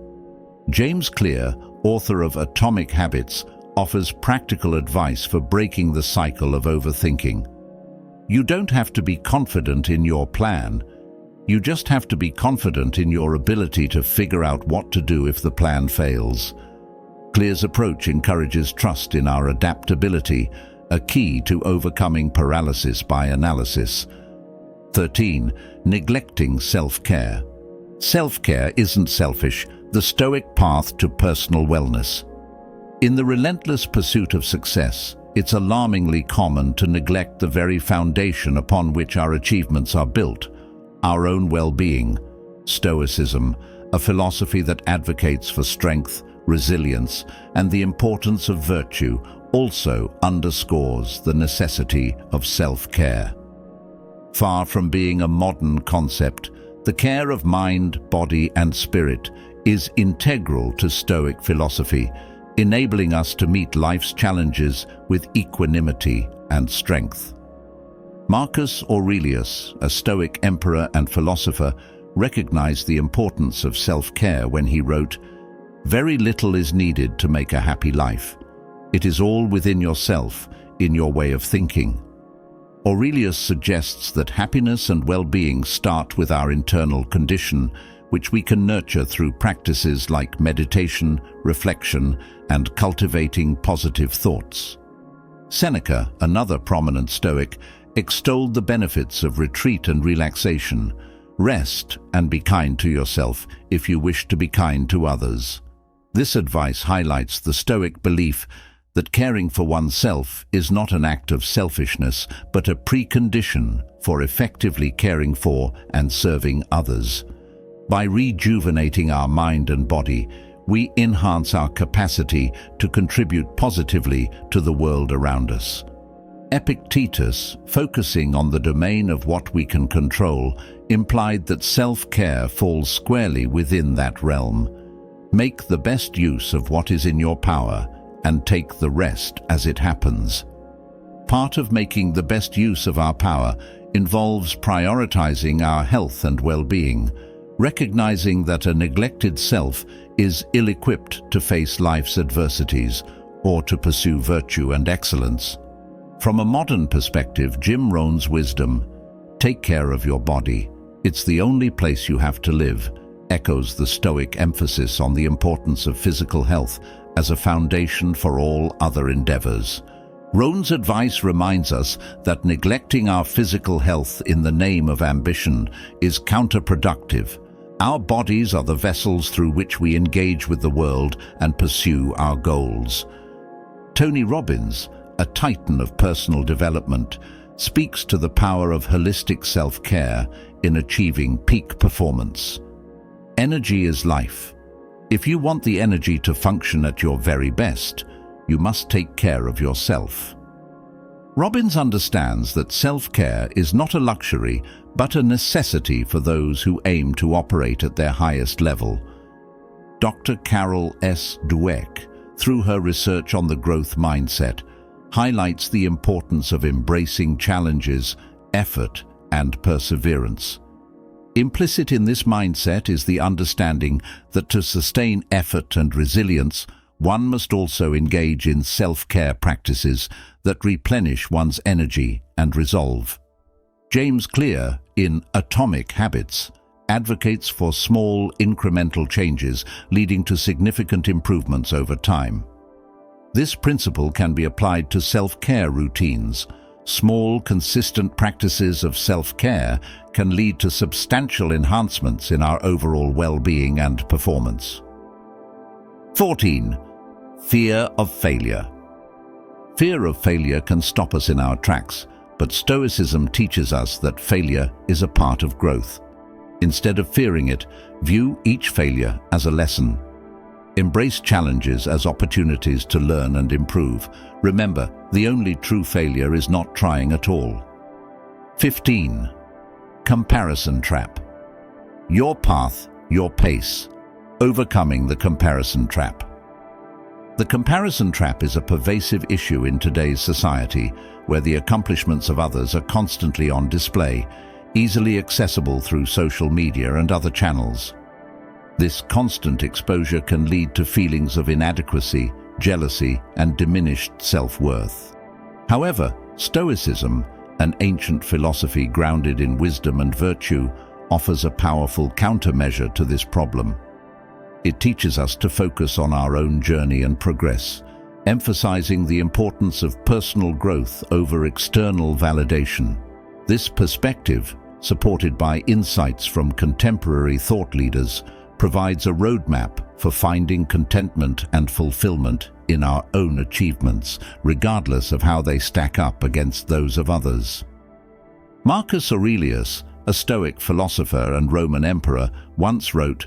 James Clear, author of Atomic Habits, offers practical advice for breaking the cycle of overthinking. You don't have to be confident in your plan. You just have to be confident in your ability to figure out what to do if the plan fails. Clear's approach encourages trust in our adaptability, a key to overcoming paralysis by analysis. 13. Neglecting self-care. Self-care isn't selfish, the Stoic path to personal wellness. In the relentless pursuit of success, it's alarmingly common to neglect the very foundation upon which our achievements are built, our own well-being. Stoicism, a philosophy that advocates for strength, resilience, and the importance of virtue also underscores the necessity of self-care. Far from being a modern concept, the care of mind, body, and spirit is integral to Stoic philosophy, enabling us to meet life's challenges with equanimity and strength. Marcus Aurelius, a Stoic emperor and philosopher, recognized the importance of self-care when he wrote, "Very little is needed to make a happy life. It is all within yourself, in your way of thinking." Aurelius suggests that happiness and well-being start with our internal condition, which we can nurture through practices like meditation, reflection, and cultivating positive thoughts. Seneca, another prominent Stoic, extolled the benefits of retreat and relaxation. Rest and be kind to yourself if you wish to be kind to others. This advice highlights the Stoic belief that caring for oneself is not an act of selfishness, but a precondition for effectively caring for and serving others. By rejuvenating our mind and body, we enhance our capacity to contribute positively to the world around us. Epictetus, focusing on the domain of what we can control, implied that self-care falls squarely within that realm. Make the best use of what is in your power and take the rest as it happens. Part of making the best use of our power involves prioritizing our health and well-being, recognizing that a neglected self is ill-equipped to face life's adversities or to pursue virtue and excellence. From a modern perspective, Jim Rohn's wisdom, "Take care of your body, it's the only place you have to live," echoes the Stoic emphasis on the importance of physical health as a foundation for all other endeavors. Rohn's advice reminds us that neglecting our physical health in the name of ambition is counterproductive. Our bodies are the vessels through which we engage with the world and pursue our goals. Tony Robbins, a titan of personal development, speaks to the power of holistic self-care in achieving peak performance. Energy is life. If you want the energy to function at your very best, you must take care of yourself. Robbins understands that self-care is not a luxury, but a necessity for those who aim to operate at their highest level. Dr. Carol S. Dweck, through her research on the growth mindset, highlights the importance of embracing challenges, effort, and perseverance. Implicit in this mindset is the understanding that to sustain effort and resilience, one must also engage in self-care practices that replenish one's energy and resolve. James Clear, in Atomic Habits, advocates for small, incremental changes leading to significant improvements over time. This principle can be applied to self-care routines. Small, consistent practices of self-care can lead to substantial enhancements in our overall well-being and performance. 14. Fear of failure. Fear of failure can stop us in our tracks, but Stoicism teaches us that failure is a part of growth. Instead of fearing it, view each failure as a lesson. Embrace challenges as opportunities to learn and improve. Remember, the only true failure is not trying at all. 15. Comparison trap. Your path, your pace. Overcoming the comparison trap. The comparison trap is a pervasive issue in today's society, where the accomplishments of others are constantly on display, easily accessible through social media and other channels. This constant exposure can lead to feelings of inadequacy, jealousy, and diminished self-worth. However, Stoicism, an ancient philosophy grounded in wisdom and virtue, offers a powerful countermeasure to this problem. It teaches us to focus on our own journey and progress, emphasizing the importance of personal growth over external validation. This perspective, supported by insights from contemporary thought leaders, provides a roadmap for finding contentment and fulfillment in our own achievements, regardless of how they stack up against those of others. Marcus Aurelius, a Stoic philosopher and Roman emperor, once wrote,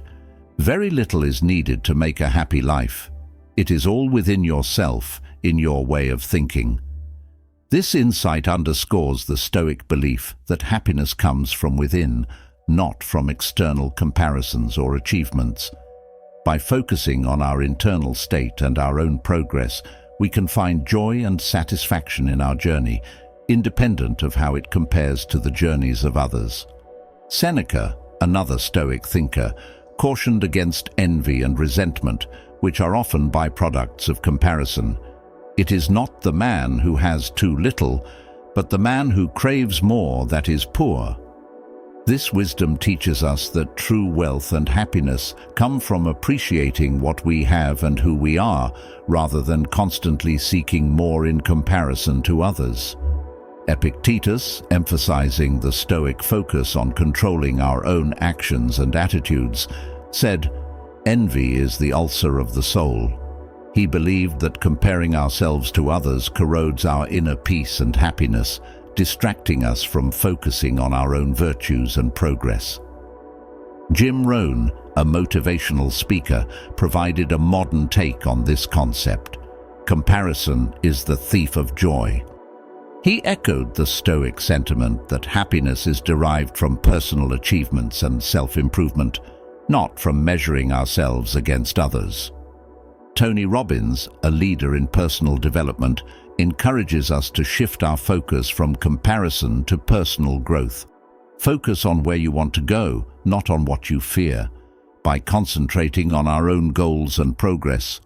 Very little is needed to make a happy life. It is all within yourself, in your way of thinking. This insight underscores the Stoic belief that happiness comes from within, not from external comparisons or achievements. By focusing on our internal state and our own progress, we can find joy and satisfaction in our journey, independent of how it compares to the journeys of others. Seneca, another Stoic thinker, cautioned against envy and resentment, which are often byproducts of comparison. It is not the man who has too little, but the man who craves more that is poor. This wisdom teaches us that true wealth and happiness come from appreciating what we have and who we are, rather than constantly seeking more in comparison to others. Epictetus, emphasizing the Stoic focus on controlling our own actions and attitudes, said, "Envy is the ulcer of the soul." He believed that comparing ourselves to others corrodes our inner peace and happiness, distracting us from focusing on our own virtues and progress. Jim Rohn, a motivational speaker, provided a modern take on this concept. Comparison is the thief of joy. He echoed the Stoic sentiment that happiness is derived from personal achievements and self-improvement, not from measuring ourselves against others. Tony Robbins, a leader in personal development, encourages us to shift our focus from comparison to personal growth. Focus on where you want to go, not on what you fear. By concentrating on our own goals and progress,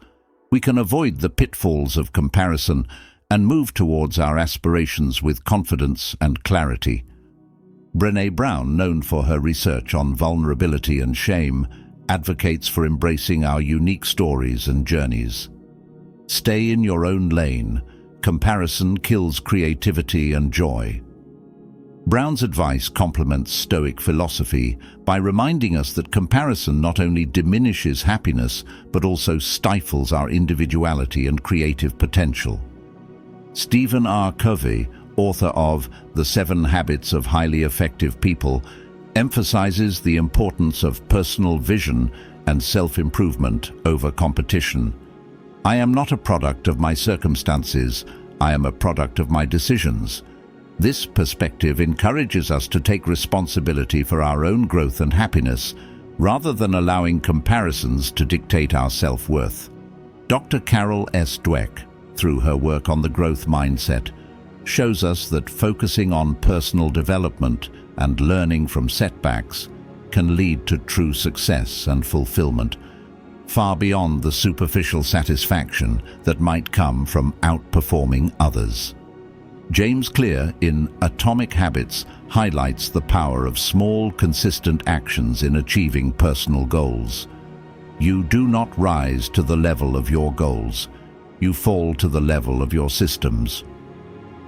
we can avoid the pitfalls of comparison and move towards our aspirations with confidence and clarity. Brené Brown, known for her research on vulnerability and shame, advocates for embracing our unique stories and journeys. Stay in your own lane. Comparison kills creativity and joy. Brown's advice complements Stoic philosophy by reminding us that comparison not only diminishes happiness, but also stifles our individuality and creative potential. Stephen R. Covey, author of The 7 Habits of Highly Effective People, emphasizes the importance of personal vision and self-improvement over competition. "I am not a product of my circumstances, I am a product of my decisions." This perspective encourages us to take responsibility for our own growth and happiness, rather than allowing comparisons to dictate our self-worth. Dr. Carol S. Dweck, through her work on the growth mindset, shows us that focusing on personal development and learning from setbacks can lead to true success and fulfillment, far beyond the superficial satisfaction that might come from outperforming others. James Clear, in Atomic Habits, highlights the power of small, consistent actions in achieving personal goals. You do not rise to the level of your goals. You fall to the level of your systems.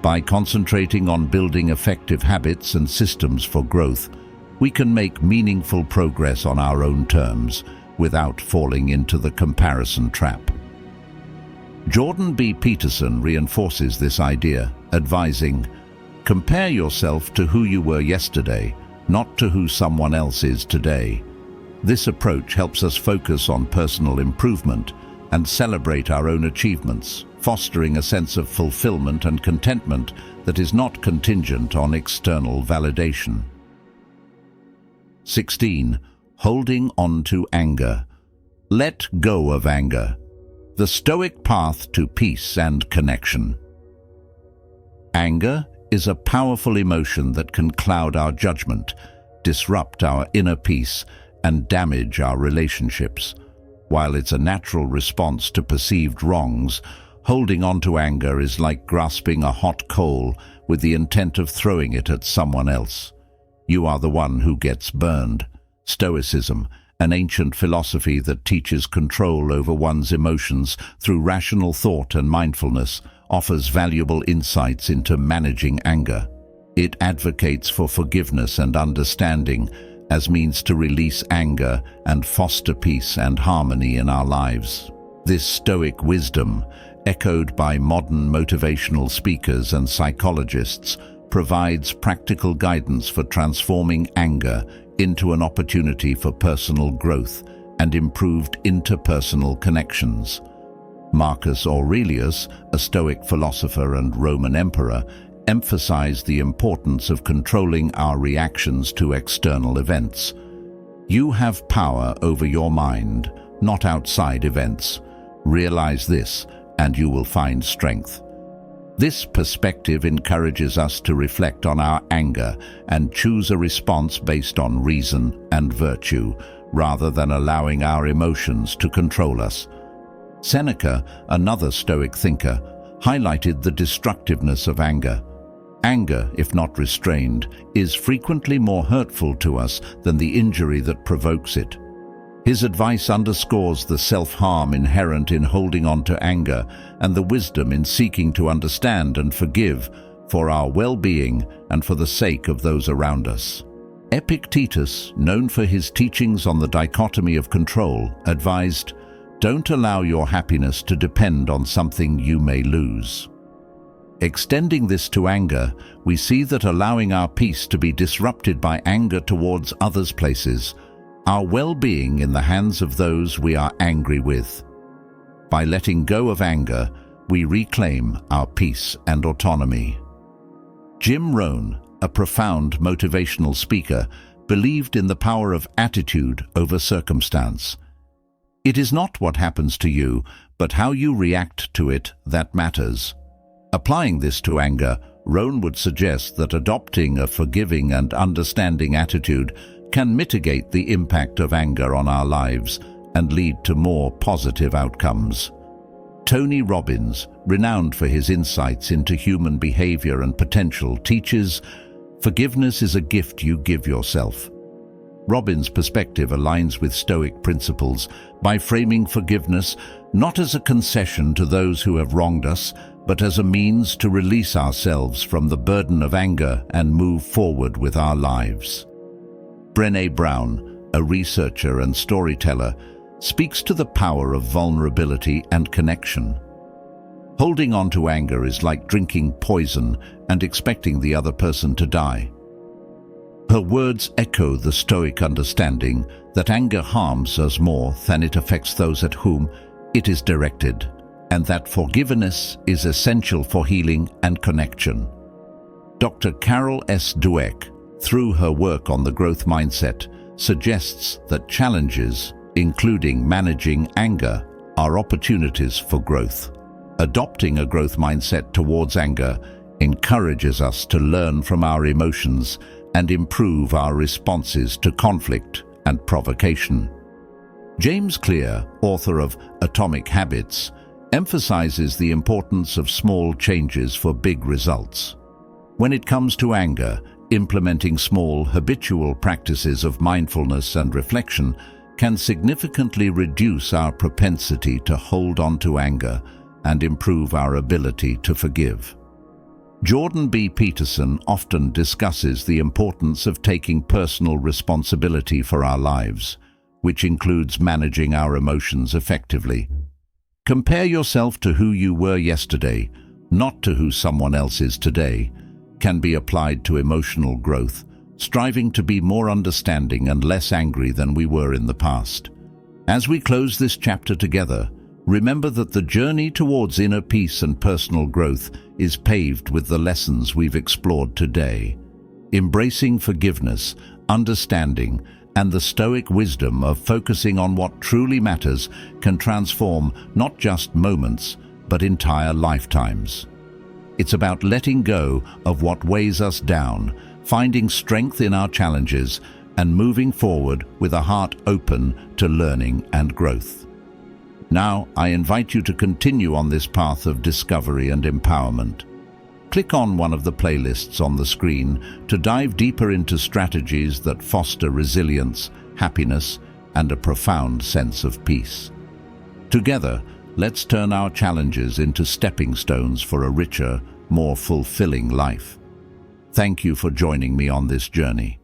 By concentrating on building effective habits and systems for growth, we can make meaningful progress on our own terms without falling into the comparison trap. Jordan B. Peterson reinforces this idea, advising, "Compare yourself to who you were yesterday, not to who someone else is today." This approach helps us focus on personal improvement and celebrate our own achievements, fostering a sense of fulfillment and contentment that is not contingent on external validation. 16. Holding on to anger. Let go of anger. The Stoic path to peace and connection. Anger is a powerful emotion that can cloud our judgment, disrupt our inner peace, and damage our relationships. While it's a natural response to perceived wrongs, holding on to anger is like grasping a hot coal with the intent of throwing it at someone else. You are the one who gets burned. Stoicism, an ancient philosophy that teaches control over one's emotions through rational thought and mindfulness, offers valuable insights into managing anger. It advocates for forgiveness and understanding as means to release anger and foster peace and harmony in our lives. This Stoic wisdom, echoed by modern motivational speakers and psychologists, provides practical guidance for transforming anger into an opportunity for personal growth and improved interpersonal connections. Marcus Aurelius, a Stoic philosopher and Roman emperor, emphasized the importance of controlling our reactions to external events. You have power over your mind, not outside events. Realize this, and you will find strength. This perspective encourages us to reflect on our anger and choose a response based on reason and virtue, rather than allowing our emotions to control us. Seneca, another Stoic thinker, highlighted the destructiveness of anger. Anger, if not restrained, is frequently more hurtful to us than the injury that provokes it. His advice underscores the self-harm inherent in holding on to anger and the wisdom in seeking to understand and forgive for our well-being and for the sake of those around us. Epictetus, known for his teachings on the dichotomy of control, advised, "Don't allow your happiness to depend on something you may lose." Extending this to anger, we see that allowing our peace to be disrupted by anger towards others places our well-being in the hands of those we are angry with. By letting go of anger, we reclaim our peace and autonomy. Jim Rohn, a profound motivational speaker, believed in the power of attitude over circumstance. It is not what happens to you, but how you react to it that matters. Applying this to anger, Rohn would suggest that adopting a forgiving and understanding attitude can mitigate the impact of anger on our lives and lead to more positive outcomes. Tony Robbins, renowned for his insights into human behavior and potential, teaches, "Forgiveness is a gift you give yourself." Robbins' perspective aligns with Stoic principles by framing forgiveness not as a concession to those who have wronged us, but as a means to release ourselves from the burden of anger and move forward with our lives. Brené Brown, a researcher and storyteller, speaks to the power of vulnerability and connection. Holding on to anger is like drinking poison and expecting the other person to die. Her words echo the Stoic understanding that anger harms us more than it affects those at whom it is directed, and that forgiveness is essential for healing and connection. Dr. Carol S. Dweck, through her work on the growth mindset, suggests that challenges, including managing anger, are opportunities for growth. Adopting a growth mindset towards anger encourages us to learn from our emotions and improve our responses to conflict and provocation. James Clear, author of Atomic Habits, emphasizes the importance of small changes for big results. When it comes to anger, implementing small, habitual practices of mindfulness and reflection can significantly reduce our propensity to hold on to anger and improve our ability to forgive. Jordan B. Peterson often discusses the importance of taking personal responsibility for our lives, which includes managing our emotions effectively. Compare yourself to who you were yesterday, not to who someone else is today, can be applied to emotional growth, striving to be more understanding and less angry than we were in the past. As we close this chapter together, remember that the journey towards inner peace and personal growth is paved with the lessons we've explored today. Embracing forgiveness, understanding, and the Stoic wisdom of focusing on what truly matters can transform not just moments, but entire lifetimes. It's about letting go of what weighs us down, finding strength in our challenges, and moving forward with a heart open to learning and growth. Now, I invite you to continue on this path of discovery and empowerment. Click on one of the playlists on the screen to dive deeper into strategies that foster resilience, happiness, and a profound sense of peace. Together, let's turn our challenges into stepping stones for a richer, more fulfilling life. Thank you for joining me on this journey.